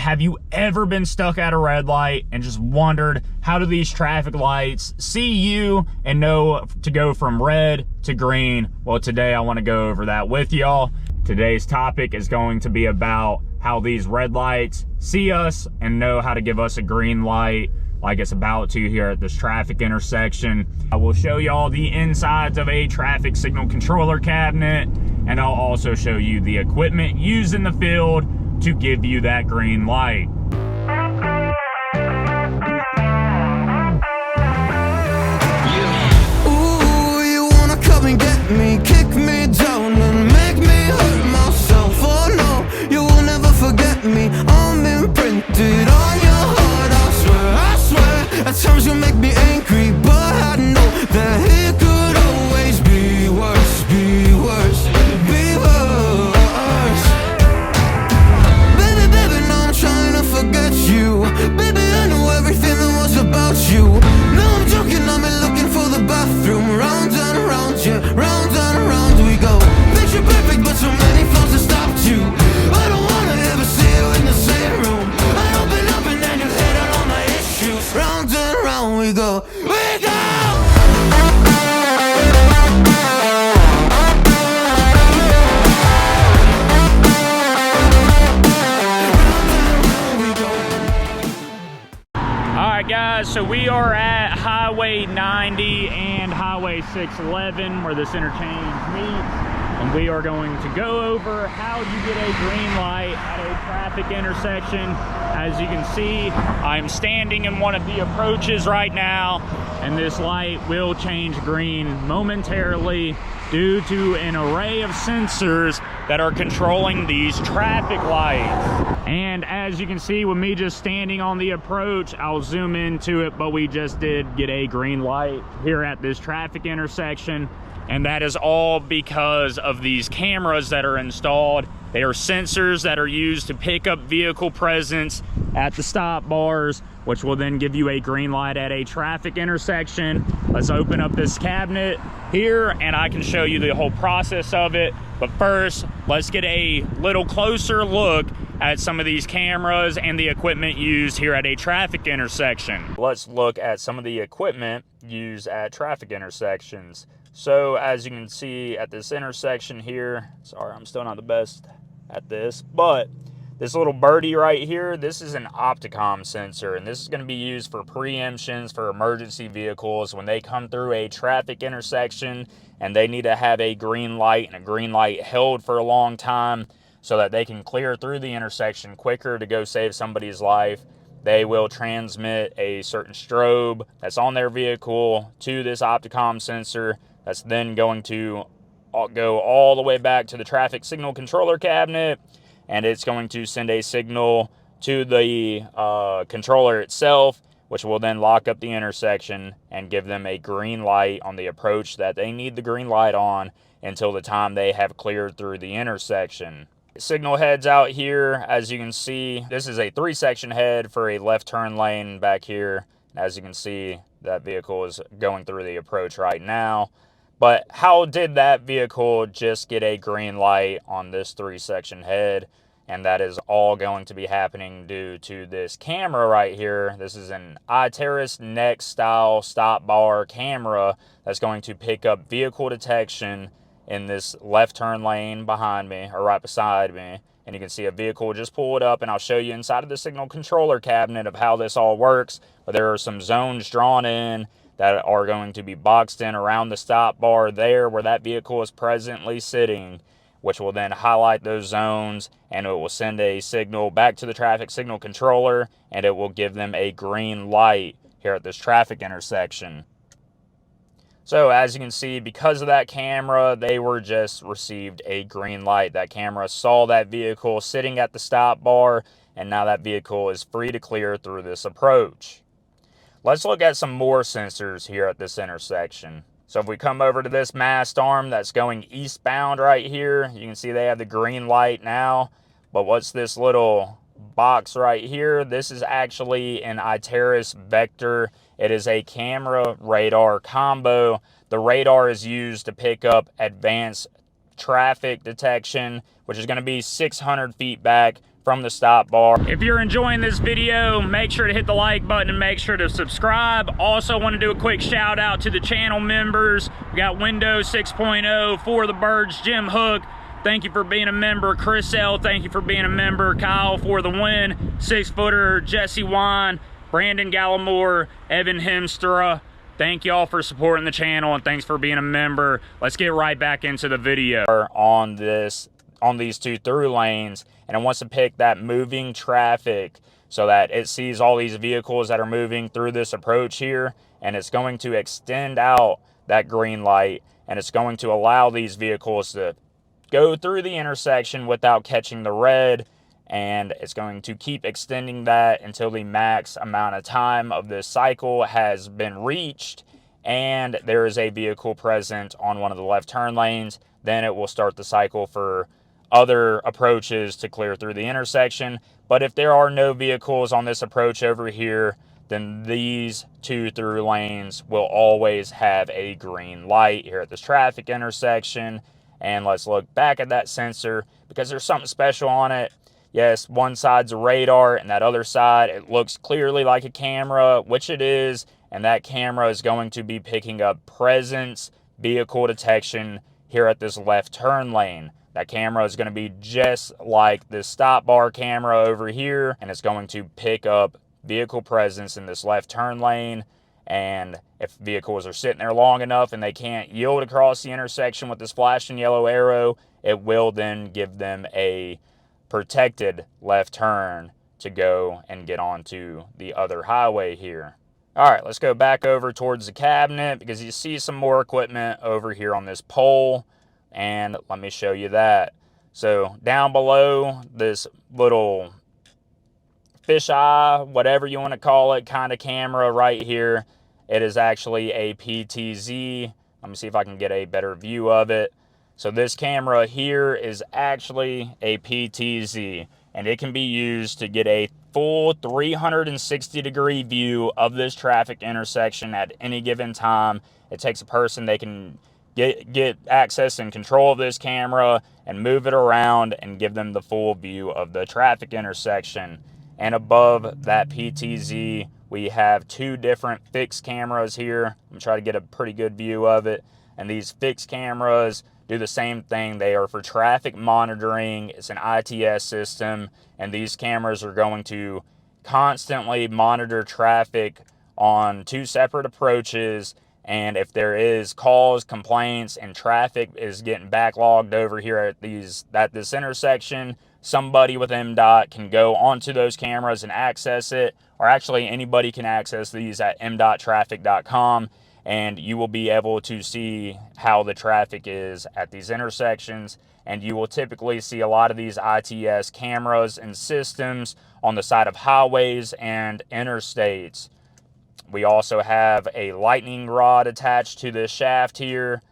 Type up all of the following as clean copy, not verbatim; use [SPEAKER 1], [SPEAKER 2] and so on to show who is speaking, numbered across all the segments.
[SPEAKER 1] have you ever been stuck at a red light and just wondered, how do these traffic lights see you and know to go from red to green? Well, today I want to go over that with y'all. Today's topic is going to be about how these red lights see us and know how to give us a green light like it's about to here at this traffic intersection. I will show y'all the insides of a traffic signal controller cabinet, and I'll also show you the equipment used in the field to give you that green light.
[SPEAKER 2] Ooh, you wanna come and get me, kick me down and make me hurt myself. Oh no, you will never forget me. I'm imprinted on your heart, I swear. At times you make me angry, but I know that it could always be worse, be worse, be worse. Baby, baby, now I'm trying to forget you. Baby, I know everything that was about you. No, I'm joking, I'm looking for the bathroom. Round and round, yeah, round and round we go. Picture perfect, but so many flaws that stopped you. I don't wanna ever see you in the same room. I open up and then you hit on all my issues. Round and round we go, we go.
[SPEAKER 1] Alright guys, so we are at Highway 90 and Highway 611 where this interchange meets, and we are going to go over how you get a green light at a traffic intersection. As you can see, I'm standing in one of the approaches right now, and this light will change green momentarily due to an array of sensors that are controlling these traffic lights. And as you can see, with me just standing on the approach, I'll zoom into it, but we just did get a green light here at this traffic intersection. And that is all because of these cameras that are installed. They are sensors that are used to pick up vehicle presence at the stop bars, which will then give you a green light at a traffic intersection. Let's open up this cabinet here and I can show you the whole process of it. But first, let's get a little closer look at some of these cameras and the equipment used here at a traffic intersection. Let's look at some of the equipment used at traffic intersections. So as you can see at this intersection here, sorry, I'm still not the best at this, but this little birdie right here, this is an Opticom sensor, and this is going to be used for preemptions for emergency vehicles when they come through a traffic intersection and they need to have a green light and a green light held for a long time so that they can clear through the intersection quicker to go save somebody's life. They will transmit a certain strobe that's on their vehicle to this Opticom sensor. That's then going to go all the way back to the traffic signal controller cabinet, and it's going to send a signal to the controller itself, which will then lock up the intersection and give them a green light on the approach that they need the green light on until the time they have cleared through the intersection. Signal heads out here, as you can see, this is a 3-section head for a left turn lane back here. As you can see, that vehicle is going through the approach right now. But how did that vehicle just get a green light on this 3-section head? And that is all going to be happening due to this camera right here. This is an Iteris Next style stop bar camera that's going to pick up vehicle detection in this left turn lane behind me, or right beside me. And you can see a vehicle just pull it up, and I'll show you inside of the signal controller cabinet of how this all works. But there are some zones drawn in that are going to be boxed in around the stop bar there where that vehicle is presently sitting, which will then highlight those zones, and it will send a signal back to the traffic signal controller, and it will give them a green light here at this traffic intersection. So as you can see, because of that camera, they were just received a green light. That camera saw that vehicle sitting at the stop bar, and now that vehicle is free to clear through this approach. Let's look at some more sensors here at this intersection. So if we come over to this mast arm that's going eastbound right here, you can see they have the green light now. But what's this little box right here? This is actually an Iteris Vector. It is a camera radar combo. The radar is used to pick up advanced traffic detection, which is going to be 600 feet back from the stop bar. If you're enjoying this video, make sure to hit the like button and make sure to subscribe. Also want to do a quick shout out to the channel members. We got Windows 6.0, For the Birds, Jim Hook. Thank you for being a member. Chris L, thank you for being a member. Kyle for the win. 6 Footer, Jesse Wine, Brandon Gallimore, Evan Hemstra. Thank you all for supporting the channel and thanks for being a member. Let's get right back into the video. On these 2 through lanes, and it wants to pick that moving traffic so that it sees all these vehicles that are moving through this approach here, and it's going to extend out that green light, and it's going to allow these vehicles to go through the intersection without catching the red, and it's going to keep extending that until the max amount of time of this cycle has been reached and there is a vehicle present on one of the left turn lanes. Then it will start the cycle for other approaches to clear through the intersection. But if there are no vehicles on this approach over here, then these 2 through lanes will always have a green light here at this traffic intersection. And let's look back at that sensor because there's something special on it. Yes, one side's a radar and that other side, it looks clearly like a camera, which it is. And that camera is going to be picking up presence, vehicle detection here at this left turn lane. That camera is going to be just like this stop bar camera over here, and it's going to pick up vehicle presence in this left turn lane. And if vehicles are sitting there long enough and they can't yield across the intersection with this flashing yellow arrow, it will then give them a protected left turn to go and get onto the other highway here. All right, let's go back over towards the cabinet because you see some more equipment over here on this pole. And let me show you that. So down below this little fisheye, whatever you want to call it, kind of camera right here, it is actually a PTZ. Let me see if I can get a better view of it. So this camera here is actually a PTZ, and it can be used to get a full 360-degree view of this traffic intersection at any given time. It takes a person, they can get access and control of this camera and move it around and give them the full view of the traffic intersection. And above that PTZ, we have 2 different fixed cameras here. I'm going to try to get a pretty good view of it. And these fixed cameras do the same thing. They are for traffic monitoring. It's an ITS system, and these cameras are going to constantly monitor traffic on 2 separate approaches. And if there is calls, complaints, and traffic is getting backlogged over here at this intersection, somebody with MDOT can go onto those cameras and access it, or actually anybody can access these at mdottraffic.com, and you will be able to see how the traffic is at these intersections. And you will typically see a lot of these ITS cameras and systems on the side of highways and interstates. We also have a lightning rod attached to this shaft here,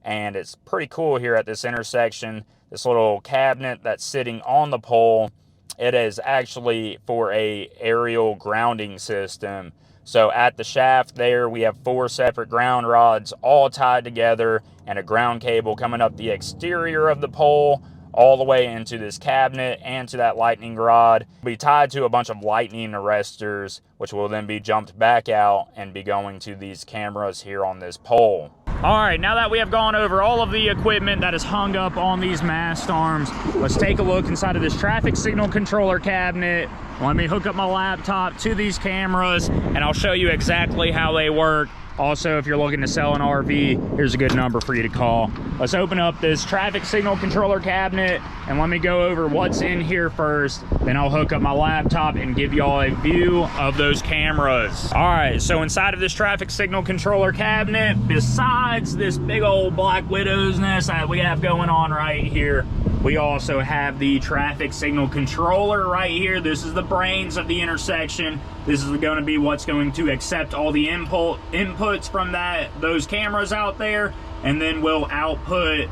[SPEAKER 1] and it's pretty cool here at this intersection. This little cabinet that's sitting on the pole, it is actually for a aerial grounding system. So at the shaft there, we have 4 separate ground rods all tied together and a ground cable coming up the exterior of the pole all the way into this cabinet and to that lightning rod. It'll be tied to a bunch of lightning arresters, which will then be jumped back out and be going to these cameras here on this pole. All right, now that we have gone over all of the equipment that is hung up on these mast arms, let's take a look inside of this traffic signal controller cabinet. Let me hook up my laptop to these cameras and I'll show you exactly how they work. Also, if you're looking to sell an RV, here's a good number for you to call. Let's open up this traffic signal controller cabinet and let me go over what's in here first. Then I'll hook up my laptop and give y'all a view of those cameras. All right, so inside of this traffic signal controller cabinet, besides this big old Black Widow's nest that we have going on right here, we also have the traffic signal controller right here. This is the brains of the intersection. This is going to be what's going to accept all the inputs from those cameras out there, and then will output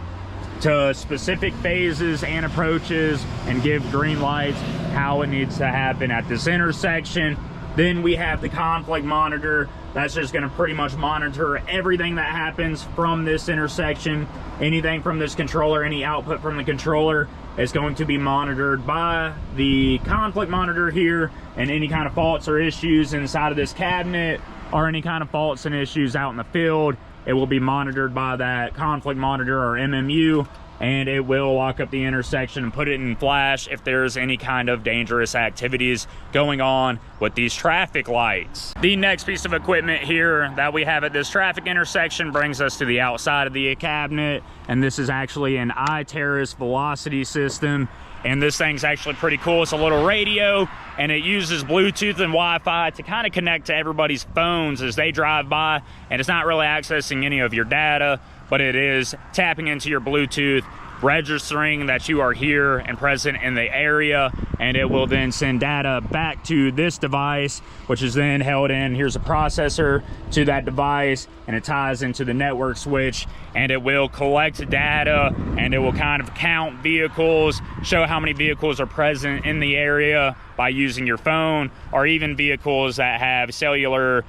[SPEAKER 1] to specific phases and approaches and give green lights how it needs to happen at this intersection. Then we have the conflict monitor. That's just gonna pretty much monitor everything that happens from this intersection. Anything from this controller, any output from the controller is going to be monitored by the conflict monitor here, and any kind of faults or issues inside of this cabinet, or any kind of faults and issues out in the field, it will be monitored by that conflict monitor or MMU, and it will lock up the intersection and put it in flash if there's any kind of dangerous activities going on with these traffic lights. The next piece of equipment here that we have at this traffic intersection brings us to the outside of the cabinet, and this is actually an iTerrace velocity system. And this thing's actually pretty cool. It's a little radio, and it uses Bluetooth and Wi-Fi to kind of connect to everybody's phones as they drive by. And it's not really accessing any of your data, but it is tapping into your Bluetooth, registering that you are here and present in the area, and it will then send data back to this device, which is then held in, here's a processor to that device, and it ties into the network switch, and it will collect data, and it will kind of count vehicles, show how many vehicles are present in the area by using your phone, or even vehicles that have cellular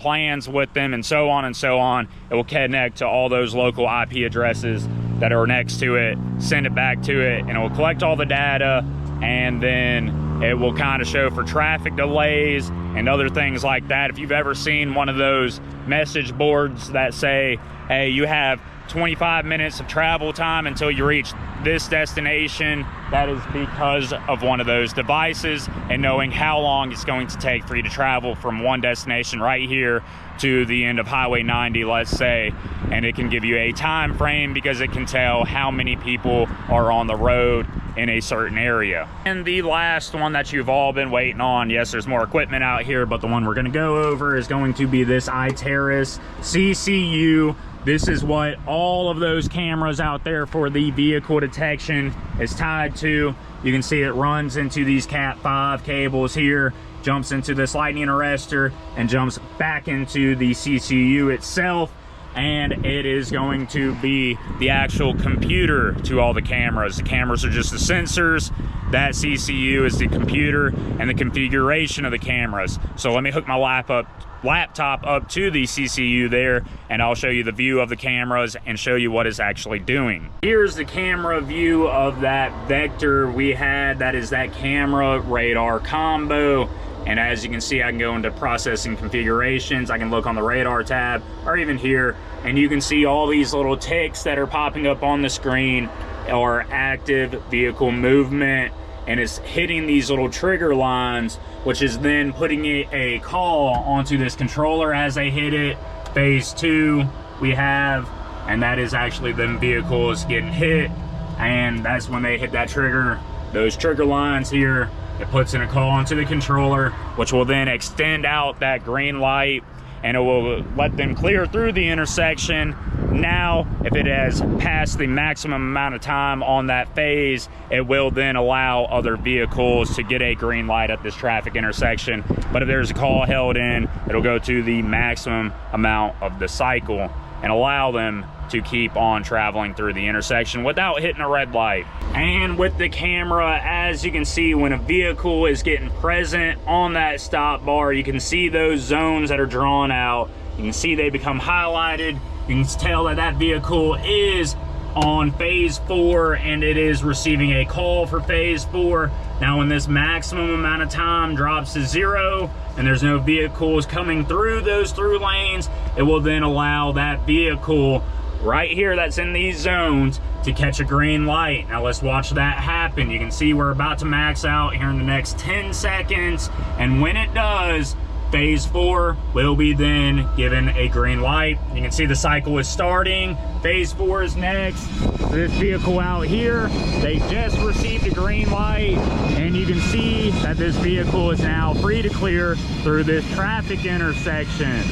[SPEAKER 1] plans with them, and so on and so on. It will connect to all those local IP addresses that are next to it, send it back to it, and it will collect all the data, and then it will kind of show for traffic delays and other things like that. If you've ever seen one of those message boards that say, hey, you have 25 minutes of travel time until you reach this destination, that is because of one of those devices, and knowing how long it's going to take for you to travel from one destination right here to the end of Highway 90, let's say, and it can give you a time frame because it can tell how many people are on the road in a certain area. And the last one that you've all been waiting on, yes, there's more equipment out here, but the one we're going to go over is going to be this iTerrace CCU. This is what all of those cameras out there for the vehicle detection is tied to. You can see it runs into these Cat5 cables here, jumps into this lightning arrestor, and jumps back into the CCU itself. And it is going to be the actual computer to all the cameras. The cameras are just the sensors. That CCU is the computer and the configuration of the cameras. So let me hook my laptop up to the CCU there, and I'll show you the view of the cameras and show you what it's actually doing. Here's the camera view of that Vector we had. That is that camera radar combo. And as you can see, I can go into processing configurations. I can look on the radar tab, or even here, and you can see all these little ticks that are popping up on the screen are active vehicle movement, and it's hitting these little trigger lines, which is then putting a call onto this controller as they hit it. Phase 2 we have, and that is actually them vehicles getting hit, and that's when they hit that trigger, those trigger lines here. It puts in a call onto the controller, which will then extend out that green light, and it will let them clear through the intersection. Now, if it has passed the maximum amount of time on that phase, it will then allow other vehicles to get a green light at this traffic intersection. But if there's a call held in, it'll go to the maximum amount of the cycle and allow them to keep on traveling through the intersection without hitting a red light. And with the camera, as you can see, when a vehicle is getting present on that stop bar, you can see those zones that are drawn out. You can see they become highlighted. You can tell that that vehicle is on phase 4, and it is receiving a call for phase 4. Now when this maximum amount of time drops to 0 and there's no vehicles coming through those through lanes, it will then allow that vehicle right here that's in these zones to catch a green light. Now let's watch that happen. You can see we're about to max out here in the next 10 seconds, and when it does, phase 4 will be then given a green light. You can see the cycle is starting. Phase 4 is next. This vehicle out here, they just received a green light, and you can see that this vehicle is now free to clear through this traffic intersection.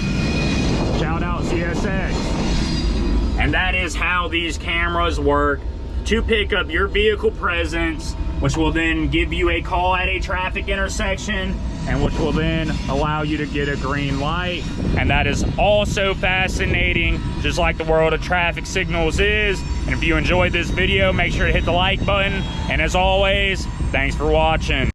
[SPEAKER 1] Shout out CSX. And that is how these cameras work to pick up your vehicle presence, which will then give you a call at a traffic intersection, and which will then allow you to get a green light. And that is also fascinating, just like the world of traffic signals is. And if you enjoyed this video, make sure to hit the like button. And as always, thanks for watching.